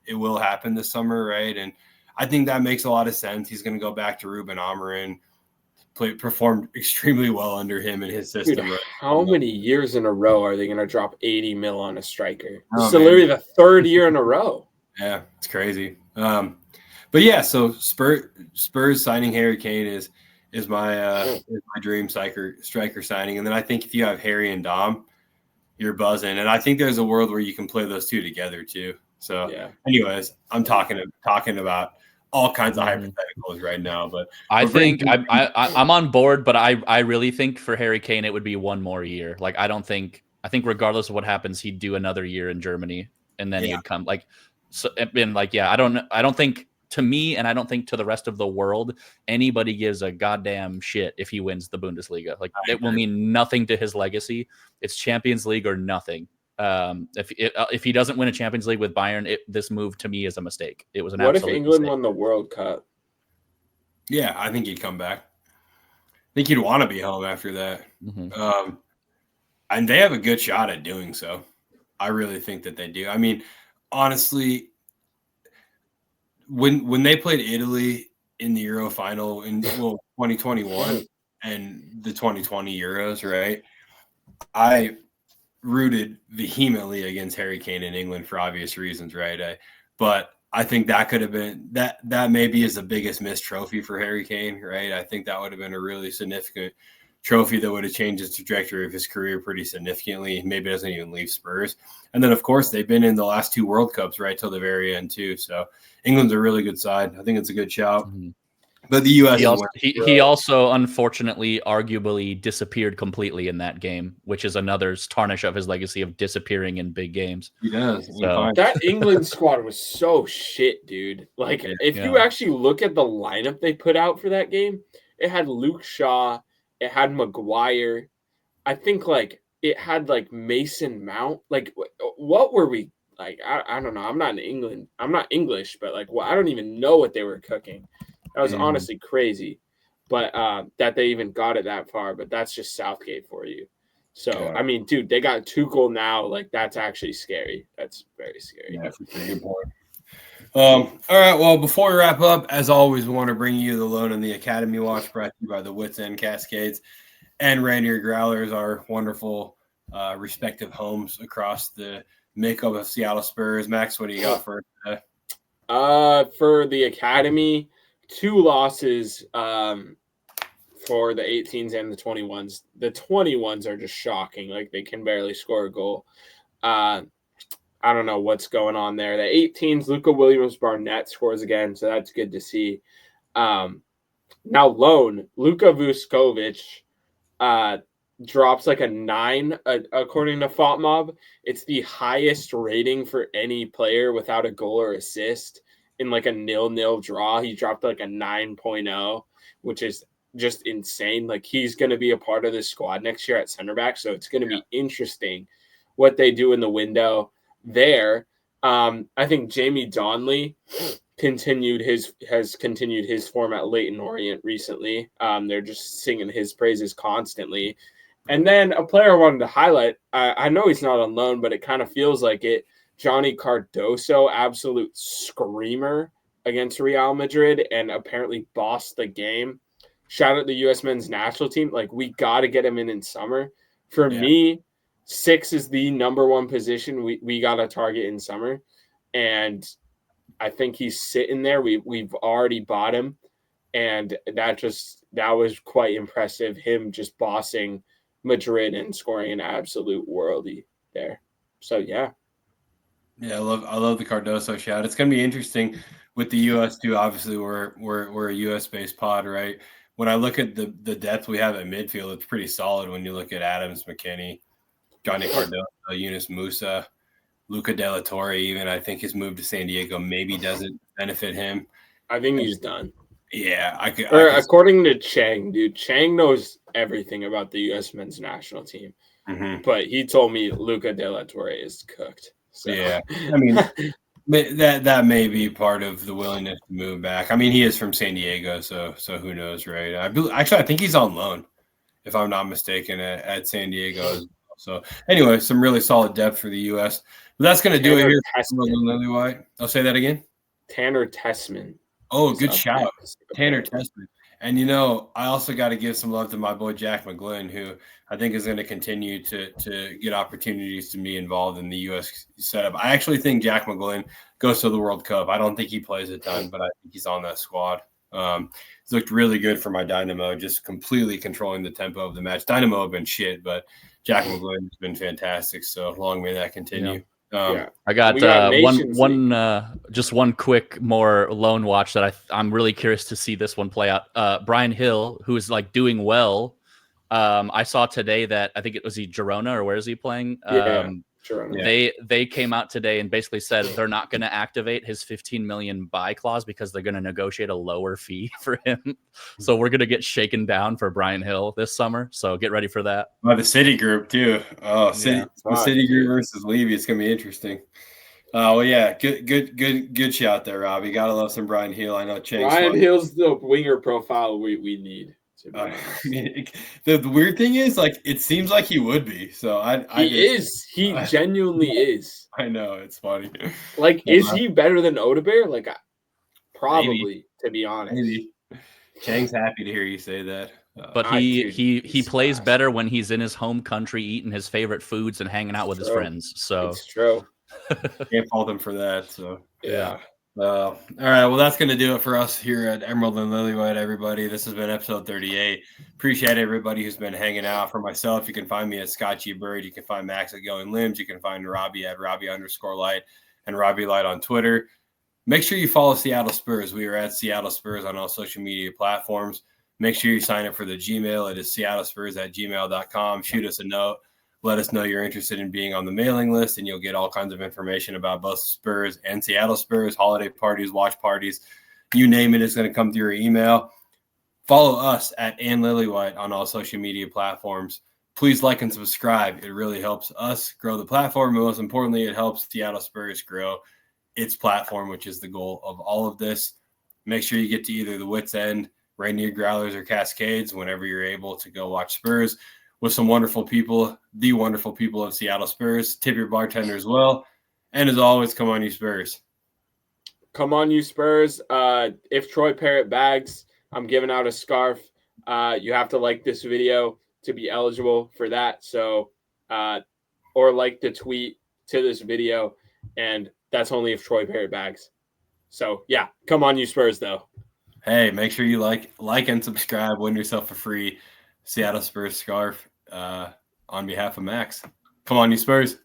It will happen this summer, right? And I think that makes a lot of sense. He's going to go back to Ruben Amorim. Performed extremely well under him and his system. Dude, how many years in a row are they going to drop 80 mil on a striker? This is literally the third year in a row. Yeah, it's crazy. But yeah, so Spurs signing Harry Kane is my dream striker signing. And then I think if you have Harry and Dom, you're buzzing. And I think there's a world where you can play those two together too. So anyways, I'm talking about all kinds of hypotheticals right now, but I think I'm on board, but I really think for Harry Kane it would be one more year. Like I think regardless of what happens, he'd do another year in Germany and then he'd come I don't think to me, and I don't think to the rest of the world, anybody gives a goddamn shit if he wins the Bundesliga. Like it will mean nothing to his legacy. It's Champions League or nothing. If he doesn't win a Champions League with Bayern, this move to me is a mistake. It was an absolute What if England mistake. won the World Cup? Yeah, I think he'd come back. I think he'd want to be home after that. And they have a good shot at doing so. I really think that they do. I mean, honestly, when they played Italy in the Euro final in 2021 and the 2020 Euros, right? I rooted vehemently against Harry Kane in England for obvious reasons, right? But I think that could have been that maybe is the biggest missed trophy for Harry Kane, right? I think that would have been a really significant trophy that would have changed the trajectory of his career pretty significantly. Maybe doesn't even leave Spurs. And then, of course, they've been in the last 2 World Cups right till the very end too. So England's a really good side. I think it's a good shout. But the U.S. He also unfortunately, arguably disappeared completely in that game, which is another tarnish of his legacy of disappearing in big games. He does. So, that England squad was so shit, dude. Like, if you actually look at the lineup they put out for that game, it had Luke Shaw, it had Maguire, I think like it had like Mason Mount. Like what were we like? I don't know. I'm not English, but like I don't even know what they were cooking. That was honestly crazy. But that they even got it that far. But that's just Southgate for you. So Yeah. I mean, dude, they got Tuchel now. Like that's actually scary. That's very scary. Yeah, that's a good point. All right. Well, before we wrap up, as always, we want to bring you the Lone and the Academy Watch, brought to you by the Wits End Cascades and Rainier Growlers, our wonderful respective homes across the makeup of Seattle Spurs. Max, what do you got for today? For the Academy, 2 losses for the 18s and the 21s. The 21s are just shocking. Like they can barely score a goal. I don't know what's going on there. The 18s, Luka Williams-Barnett scores again, so that's good to see. Now Lone, Luka Vuskovic drops like a 9 according to FotMob. It's the highest rating for any player without a goal or assist in like a 0-0 draw. He dropped like a 9.0, which is just insane. Like he's going to be a part of this squad next year at center back, so it's going to be interesting what they do in the window there. I think Jamie Donnelly has continued his form at Leyton Orient recently. They're just singing his praises constantly. And then a player I wanted to highlight, I know he's not on loan, but it kind of feels like it. Johnny Cardoso, absolute screamer against Real Madrid and apparently bossed the game. Shout out the U.S. men's national team. Like, we got to get him in summer. For me, 6 is the number 1 position we got to target in summer. And I think he's sitting there. We've already bought him. And that was quite impressive. Him just bossing Madrid and scoring an absolute worldie there. So, yeah. Yeah, I love the Cardoso shout. It's going to be interesting with the U.S. too. Obviously, we're a U.S.-based pod, right? When I look at the depth we have at midfield, it's pretty solid when you look at Adams, McKinney, Johnny Cardoso, Yunus Musa, Luca De La Torre. Even I think his move to San Diego maybe doesn't benefit him. I think he's done. Yeah, according to Chang, dude, Chang knows everything about the U.S. men's national team, but he told me Luca De La Torre is cooked. So. Yeah, I mean that may be part of the willingness to move back. I mean, he is from San Diego, so who knows, right? I think he's on loan, if I'm not mistaken, at San Diego. So anyway, some really solid depth for the U.S. But that's going to do it here. Lilywhite. I'll say that again. Tanner Tessman. Oh, good shout. Tanner Tessman. And, I also got to give some love to my boy Jack McGlynn, who I think is going to continue to get opportunities to be involved in the U.S. setup. I actually think Jack McGlynn goes to the World Cup. I don't think he plays a ton, but I think he's on that squad. He's looked really good for my Dynamo, just completely controlling the tempo of the match. Dynamo have been shit, but Jack McGlynn has been fantastic. So long may that continue. I got one quick more loan watch that I'm really curious to see this one play out. Brian Hill, who is like doing well. I saw today that I think it was Girona, or where is he playing? Girona. They came out today and basically said they're not going to activate his 15 million buy clause because they're going to negotiate a lower fee for him. So we're going to get shaken down for Brian Hill this summer. So get ready for that. By the City Group too. Oh, City Group versus Levy. It's going to be interesting. Well, yeah, good shot there, Robbie. Gotta love some Brian Hill. I know Brian Hill's the winger profile we need. The weird thing is, like, it seems like he would be. So he genuinely is. I know, it's funny. Like, is he better than Odebear? Like, probably, maybe. To be honest. Maybe. Chang's happy to hear you say that. But he plays better when he's in his home country, eating his favorite foods and hanging out with his friends. So it's true. Can't fault him for that. So yeah. All right. Well, that's going to do it for us here at Emerald and Lilywhite, everybody. This has been episode 38. Appreciate everybody who's been hanging out. For myself, you can find me at Scott G. Bird. You can find Max at Going Limbs. You can find Robbie at Robbie_Light and Robbie Light on Twitter. Make sure you follow Seattle Spurs. We are at Seattle Spurs on all social media platforms. Make sure you sign up for the Gmail. It is seattlespurs@gmail.com. Shoot us a note. Let us know you're interested in being on the mailing list, and you'll get all kinds of information about both Spurs and Seattle Spurs, holiday parties, watch parties, you name it, it's going to come through your email. Follow us at Lilywhite on all social media platforms. please like and subscribe. It really helps us grow the platform. And most importantly, it helps Seattle Spurs grow its platform, which is the goal of all of this. Make sure you get to either the Wits End, Rainier Growlers, or Cascades whenever you're able to go watch Spurs with some wonderful people, the wonderful people of Seattle Spurs. Tip your bartender as well. And as always, come on, you Spurs. Come on, you Spurs. If Troy Parrott bags, I'm giving out a scarf. You have to like this video to be eligible for that. So, or like the tweet to this video, and that's only if Troy Parrott bags. So, yeah, come on, you Spurs, though. Hey, make sure you like and subscribe. Win yourself a free Seattle Spurs scarf on behalf of Max. Come on, you Spurs.